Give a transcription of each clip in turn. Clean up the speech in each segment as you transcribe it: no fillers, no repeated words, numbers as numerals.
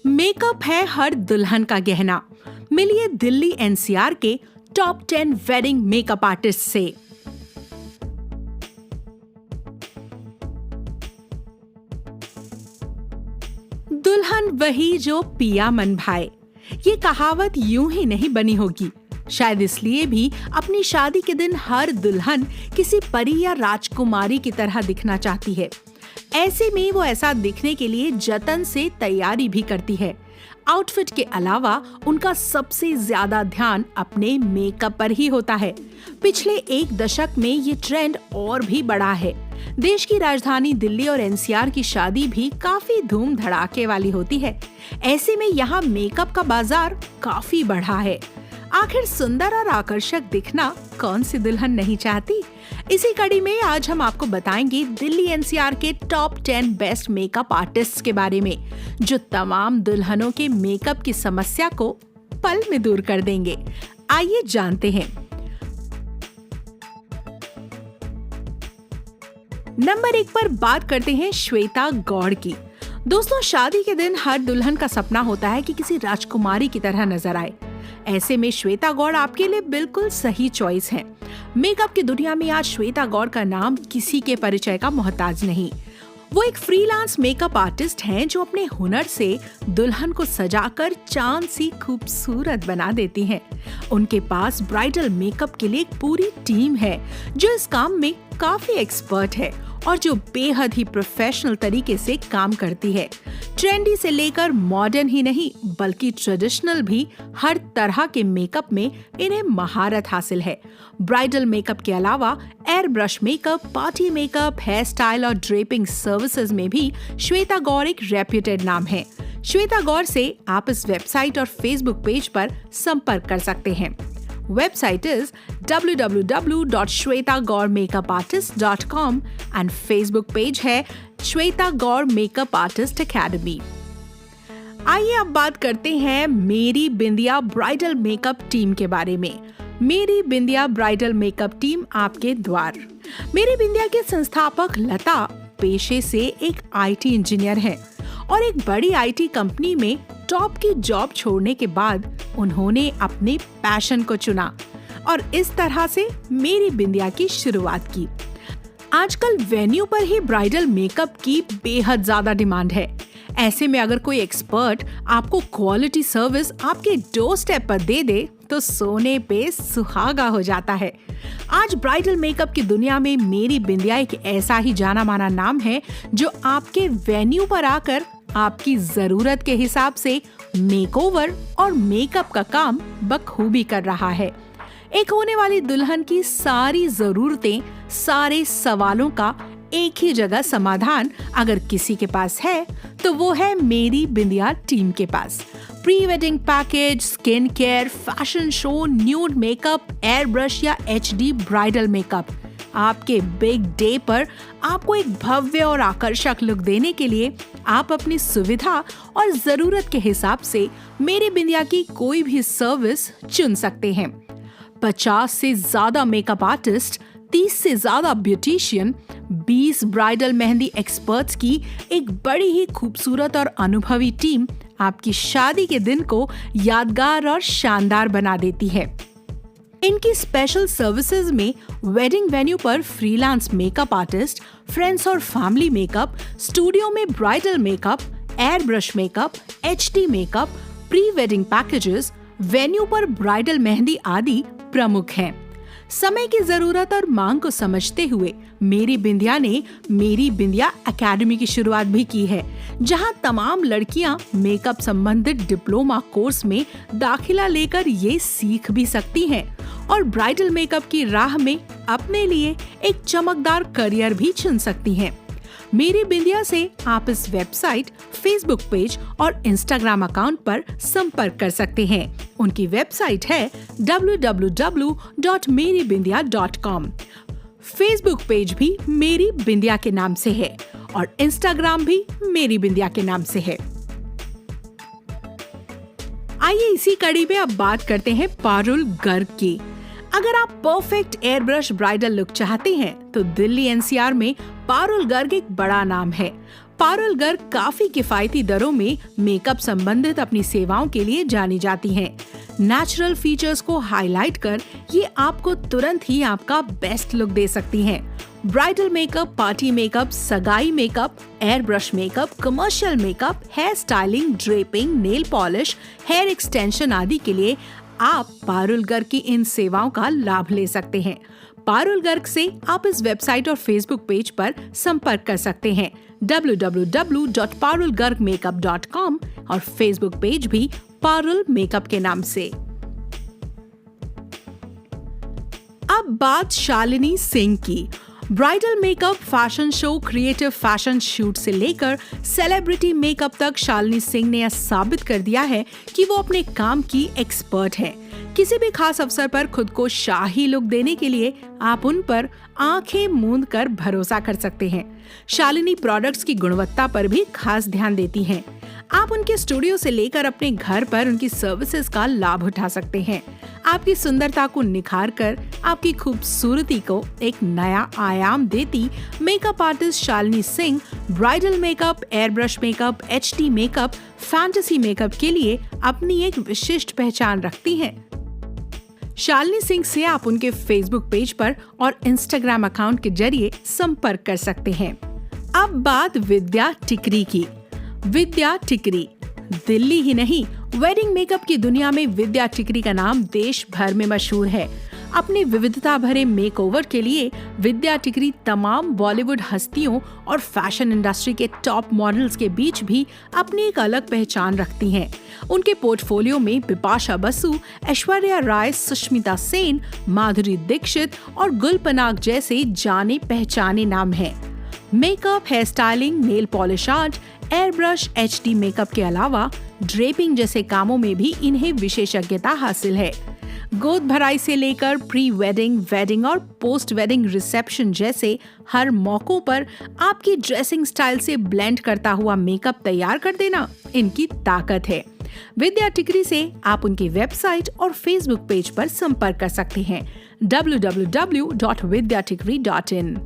Makeup है हर दुल्हन का गहना। मिलिए दिल्ली एनसीआर के टॉप 10 वेडिंग मेकअप आर्टिस्ट से। दुल्हन वही जो पिया मन भाए, ये कहावत यूं ही नहीं बनी होगी। शायद इसलिए भी अपनी शादी के दिन हर दुल्हन किसी परी या राजकुमारी की तरह दिखना चाहती है। ऐसे में वो ऐसा दिखने के लिए जतन से तैयारी भी करती है। आउटफिट के अलावा उनका सबसे ज्यादा ध्यान अपने मेकअप पर ही होता है। पिछले एक दशक में ये ट्रेंड और भी बढ़ा है। देश की राजधानी दिल्ली और एनसीआर की शादी भी काफी धूम धड़ाके वाली होती है। ऐसे में यहाँ मेकअप का बाजार काफी बढ़ा है। आखिर सुंदर और आकर्षक दिखना कौन सी दुल्हन नहीं चाहती। इसी कड़ी में आज हम आपको बताएंगे दिल्ली एनसीआर के टॉप 10 बेस्ट मेकअप आर्टिस्ट्स के बारे में, जो तमाम दुल्हनों के मेकअप की समस्या को पल में दूर कर देंगे। आइए जानते हैं। नंबर 1 पर बात करते हैं श्वेता गौड़ की। दोस्तों, शादी के दिन हर दुल्हन का सपना होता है कि किसी राजकुमारी की तरह नजर आए। ऐसे में श्वेता गौड़ आपके लिए बिल्कुल सही चॉइस है। मेकअप की दुनिया में आज श्वेता गौड़ का नाम किसी के परिचय का मोहताज नहीं। वो एक फ्रीलांस मेकअप आर्टिस्ट हैं जो अपने हुनर से दुल्हन को सजाकर चांद सी खूबसूरत बना देती हैं। उनके पास ब्राइडल मेकअप के लिए एक पूरी टीम है जो इस काम में काफी एक्सपर्ट है और जो बेहद ही प्रोफेशनल तरीके से काम करती है। ट्रेंडी से लेकर मॉडर्न ही नहीं बल्कि ट्रेडिशनल भी हर तरह के मेकअप में इन्हें महारत हासिल है। ब्राइडल मेकअप के अलावा air brush makeup, party makeup, hair style और ड्रेपिंग सर्विसेज में भी श्वेता गौड़ एक रेप्यूटेड नाम है। श्वेता गौड़ से आप इस वेबसाइट और फेसबुक पेज पर संपर्क कर सकते हैं। Website is www.shwetagourmakeupartist.com and Facebook page है Shweta Gaur makeup artist academy. आइए अब बात करते हैं मेरी बिंदिया ब्राइडल मेकअप टीम के बारे में। मेरी बिंदिया ब्राइडल मेकअप टीम आपके द्वार। मेरी बिंदिया के संस्थापक लता पेशे से एक आईटी इंजीनियर हैं और एक बड़ी आईटी कंपनी में टॉप की जॉब छोड़ने के बाद उन्होंने अपने पैशन को चुना और इस तरह से मेरी बिंदिया की शुरुआत की। आजकल वेन्यू पर ही ब्राइडल मेकअप की बेहद ज्यादा डिमांड है। ऐसे में अगर कोई एक्सपर्ट आपको क्वालिटी सर्विस आपके डोर स्टेप पर दे दे तो सोने पे सुहागा हो जाता है। आज ब्राइडल मेकअप की दुनिया में मेरी बिंदिया एक ऐसा ही जाना माना नाम है जो आपके वेन्यू पर आकर आपकी जरूरत के हिसाब से मेकओवर और मेकअप का काम बखूबी कर रहा है। एक होने वाली दुल्हन की सारी जरूरतें, सारे सवालों का एक ही जगह समाधान अगर किसी के पास है तो वो है मेरी बिंदिया टीम के पास। Pre wedding package, skin care, fashion show, nude makeup, air brush या एचडी ब्राइडल मेकअप। आपके बिग डे पर आपको एक भव्य और आकर्षक लुक देने के लिए आप अपनी सुविधा और जरूरत के हिसाब से मेरी बिंदिया की कोई भी सर्विस चुन सकते हैं। 50 से ज्यादा मेकअप आर्टिस्ट, 30 से ज्यादा ब्यूटिशियन, 20 ब्राइडल मेहंदी एक्सपर्ट्स की एक बड़ी ही खूबसूरत और अनुभवी टीम आपकी शादी के दिन को यादगार और शानदार बना देती है। इनकी स्पेशल सर्विसेज में वेडिंग वेन्यू पर फ्रीलांस मेकअप आर्टिस्ट, फ्रेंड्स और फैमिली मेकअप, स्टूडियो में bridal makeup, air brush makeup, HD makeup, pre wedding packages, venue पर ब्राइडल मेहंदी आदि प्रमुख हैं। समय की जरूरत और मांग को समझते हुए मेरी बिंदिया ने मेरी बिंदिया एकेडमी की शुरुआत भी की है, जहां तमाम लड़कियां मेकअप संबंधित डिप्लोमा कोर्स में दाखिला लेकर ये सीख भी सकती हैं और ब्राइडल मेकअप की राह में अपने लिए एक चमकदार करियर भी चुन सकती हैं। मेरी बिंदिया से आप इस वेबसाइट, फेसबुक पेज और इंस्टाग्राम अकाउंट पर संपर्क कर सकते हैं। उनकी वेबसाइट है www.meribindia.com। फेसबुक पेज भी मेरी बिंदिया के नाम से है और इंस्टाग्राम भी मेरी बिंदिया के नाम से है। आइए इसी कड़ी में अब बात करते हैं पारुल गर्ग की। अगर आप perfect air brush bridal look चाहते हैं तो दिल्ली एनसीआर में पारुल गर्ग एक बड़ा नाम है। पारुल गर्ग काफी किफायती दरों में मेकअप संबंधित अपनी सेवाओं के लिए जानी जाती हैं। नेचुरल फीचर्स को हाईलाइट कर ये आपको तुरंत ही आपका बेस्ट लुक दे सकती हैं। ब्राइडल मेकअप, पार्टी मेकअप, सगाई makeup, air brush makeup, commercial makeup, hair styling, draping, nail polish, hair extension आदि के लिए आप पारुल गर्ग की इन सेवाओं का लाभ ले सकते हैं। पारुल गर्ग से आप इस वेबसाइट और फेसबुक पेज पर संपर्क कर सकते हैं www.parulgargmakeup.com और फेसबुक पेज भी पारुल मेकअप के नाम से। अब बात शालिनी सिंह की। Bridal makeup, fashion show, creative fashion shoot से लेकर सेलिब्रिटी मेकअप तक शालिनी सिंह ने यह साबित कर दिया है कि वो अपने काम की एक्सपर्ट है। किसी भी खास अवसर पर खुद को शाही लुक देने के लिए आप उन पर आंखें मूंद कर भरोसा कर सकते हैं। शालिनी प्रोडक्ट्स की गुणवत्ता पर भी खास ध्यान देती हैं। आप उनके स्टूडियो से लेकर अपने घर पर उनकी सर्विसेज का लाभ उठा सकते हैं। आपकी सुंदरता को निखार कर आपकी खूबसूरती को एक नया आयाम देती makeup artist Shalini Singh bridal makeup, air brush makeup, HD makeup, fantasy makeup के लिए अपनी एक विशिष्ट पहचान रखती हैं। शालिनी सिंह से आप उनके फेसबुक पेज पर और इंस्टाग्राम अकाउंट के जरिए संपर्क कर सकते हैं। अब बात विद्या टिकरी की। विद्या टिकरी दिल्ली ही नहीं, वेडिंग मेकअप की दुनिया में विद्या टिकरी का नाम देश भर में मशहूर है। अपने विविधता भरे मेकओवर के लिए विद्या टिकरी तमाम बॉलीवुड हस्तियों और फैशन इंडस्ट्री के टॉप मॉडल्स के बीच भी अपनी एक अलग पहचान रखती हैं। उनके पोर्टफोलियो में बिपाशा बसु, ऐश्वर्या राय, सुष्मिता सेन, माधुरी दीक्षित और गुल पनाग जैसे जाने पहचाने नाम हैं। Makeup, hair styling, nail polish art, air brush, HD makeup के अलावा ड्रेपिंग जैसे कामों में भी इन्हें विशेषज्ञता हासिल है। गोद भराई से लेकर प्री वेडिंग, वेडिंग और पोस्ट वेडिंग रिसेप्शन जैसे हर मौकों पर आपकी ड्रेसिंग स्टाइल से ब्लेंड करता हुआ मेकअप तैयार कर देना इनकी ताकत है। विद्या टिकरी से आप उनकी वेबसाइट और फेसबुक पेज पर संपर्क कर सकते हैं www.vidyatikri.in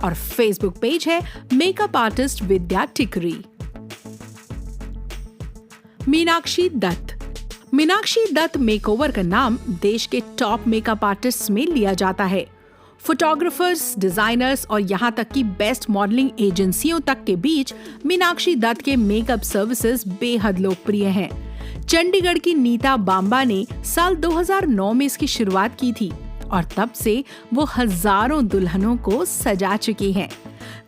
और फेसबुक पेज है मेकअप आर्टिस्ट विद्या टिकरी। मीनाक्षी दत्त। मीनाक्षी दत्त मेकओवर का नाम देश के टॉप मेकअप आर्टिस्ट्स में लिया जाता है। फोटोग्राफर्स, डिजाइनर्स और यहाँ तक कि बेस्ट मॉडलिंग एजेंसियों तक के बीच मीनाक्षी दत्त के मेकअप सर्विसेज बेहद लोकप्रिय हैं। चंडीगढ़ की नीता बांबा ने साल 2009 में इसकी शुरुआत की थी और तब से वो हजारों दुल्हनों को सजा चुकी हैं।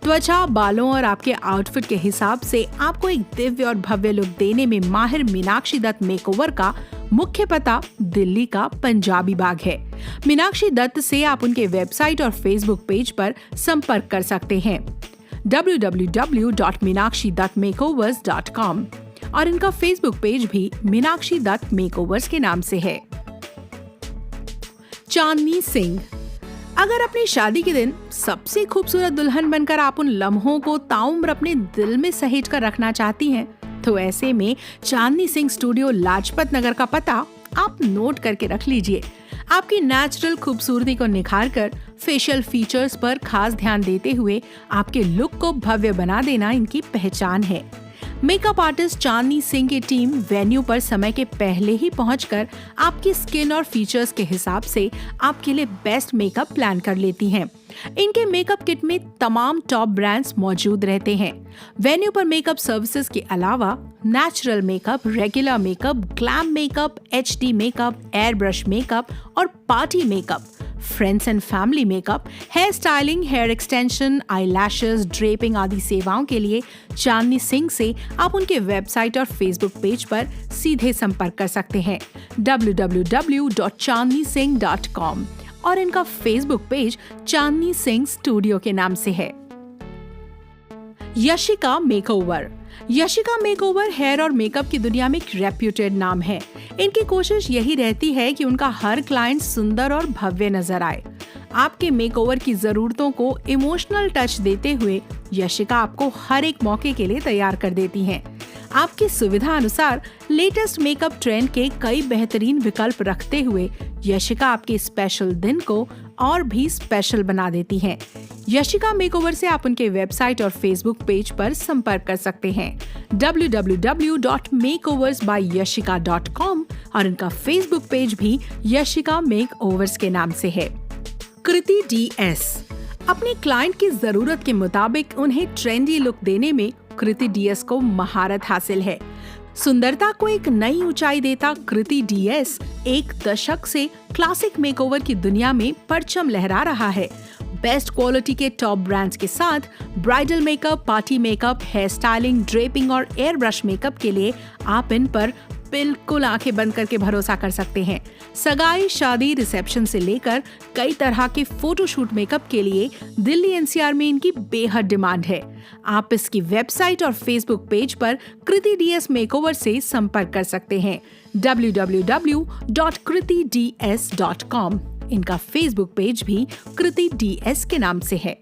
त्वचा, बालों और आपके आउटफिट के हिसाब से आपको एक दिव्य और भव्य लुक देने में माहिर मीनाक्षी दत्त मेकओवर का मुख्य पता दिल्ली का पंजाबी बाग है। मीनाक्षी दत्त से आप उनके वेबसाइट और फेसबुक पेज पर संपर्क कर सकते हैं www.meenakshiduttmakeovers.com और इनका फेसबुक पेज भी मीनाक्षी दत्त मेकओवर्स के नाम से है। चांदनी सिंह। अगर अपनी शादी के दिन सबसे खूबसूरत दुल्हन बनकर आप उन लम्हों को ताउम्र अपने दिल में सहेज कर रखना चाहती हैं, तो ऐसे में चांदनी सिंह स्टूडियो लाजपत नगर का पता आप नोट करके रख लीजिए। आपकी नेचुरल खूबसूरती को निखार कर फेशियल फीचर्स पर खास ध्यान देते हुए आपके लुक को भव्य बना देना इनकी पहचान है। मेकअप आर्टिस्ट चांदनी सिंह की टीम वेन्यू पर समय के पहले ही पहुंचकर आपकी स्किन और फीचर्स के हिसाब से आपके लिए बेस्ट मेकअप प्लान कर लेती हैं। इनके मेकअप किट में तमाम टॉप ब्रांड्स मौजूद रहते हैं। वेन्यू पर मेकअप सर्विसेज के अलावा natural makeup, regular makeup, glam makeup, HD makeup, air brush makeup और party makeup, friends and family makeup, hair styling, hair extension, eyelashes, draping आदि सेवाओं के लिए चांदनी सिंह से आप उनके वेबसाइट और फेसबुक पेज पर सीधे संपर्क कर सकते हैं www.chandnisingh.com और इनका Facebook page Chandni Singh studio के नाम से है। Yashika makeover. Yashika makeover hair और मेकअप की दुनिया में एक रेप्यूटेड नाम है। इनकी कोशिश यही रहती है कि उनका हर क्लाइंट सुंदर और भव्य नजर आए। आपके मेकओवर की जरूरतों को इमोशनल टच देते हुए यशिका आपको हर एक मौके के लिए तैयार कर देती हैं। आपकी सुविधा अनुसार लेटेस्ट मेकअप ट्रेंड के कई बेहतरीन विकल्प रखते हुए यशिका आपके स्पेशल दिन को और भी स्पेशल बना देती हैं। यशिका मेकओवर से आप उनके वेबसाइट और फेसबुक पेज पर संपर्क कर सकते हैं www.makeoversbyashika.com और उनका फेसबुक पेज भी यशिका मेकओवर्स के नाम से है। कृति DS अपने क्लाइंट की जरूरत के मुताबिक उन्हें ट्रेंडी लुक देने में कृति DS को महारत हासिल है। सुंदरता को एक नई ऊंचाई देता कृति DS एक दशक से क्लासिक मेकओवर की दुनिया में परचम लहरा रहा है। बेस्ट क्वालिटी के टॉप ब्रांड्स के साथ bridal makeup, party makeup, hair styling, draping और एयर ब्रश मेकअप के लिए आप इन पर बिल्कुल आंखें बंद करके भरोसा कर सकते हैं। सगाई, शादी, रिसेप्शन से लेकर कई तरह के फोटोशूट मेकअप के लिए दिल्ली NCR में इनकी बेहद डिमांड है। आप इसकी वेबसाइट और फेसबुक पेज पर कृति DS मेकओवर से संपर्क कर सकते हैं www.kritids.com। इनका फेसबुक पेज भी कृति DS के नाम से है।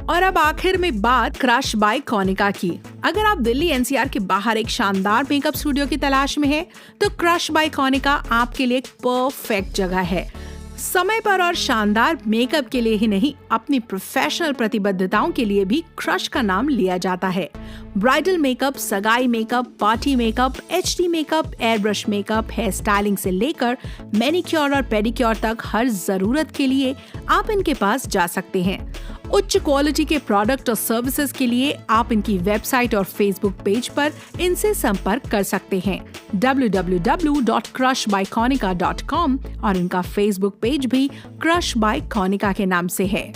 और अब आखिर में बात क्रश बाय कॉनिका की। अगर आप दिल्ली NCR के बाहर एक शानदार मेकअप स्टूडियो की तलाश में हैं, तो क्रश बाय कॉनिका आपके लिए एक परफेक्ट जगह है। समय पर और शानदार मेकअप के लिए ही नहीं, अपनी प्रोफेशनल प्रतिबद्धताओं के लिए भी क्रश का नाम लिया जाता है। ब्राइडल मेकअप, सगाई makeup, party makeup, HD makeup, air brush makeup, hair styling से लेकर मैनिक्योर और पेडिक्योर तक हर जरूरत के लिए आप इनके पास जा सकते हैं। उच्च क्वालिटी के प्रोडक्ट और सर्विसेज के लिए आप इनकी वेबसाइट और फेसबुक पेज पर इनसे संपर्क कर सकते हैं www.crushbykonika.com और इनका फेसबुक पेज भी क्रश बाय कॉनिका के नाम से है।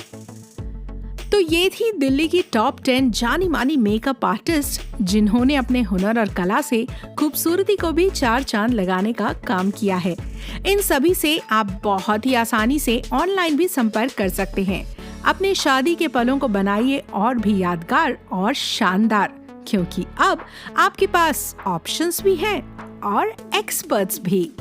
तो ये थी दिल्ली की टॉप 10 जानी मानी मेकअप आर्टिस्ट जिन्होंने अपने हुनर और कला से खूबसूरती को भी 4 चांद लगाने का काम किया है। इन सभी से आप बहुत ही आसानी से ऑनलाइन भी संपर्क कर सकते हैं। अपने शादी के पलों को बनाइए और भी यादगार और शानदार, क्योंकि अब आपके पास ऑप्शंस भी हैं और एक्सपर्ट्स भी।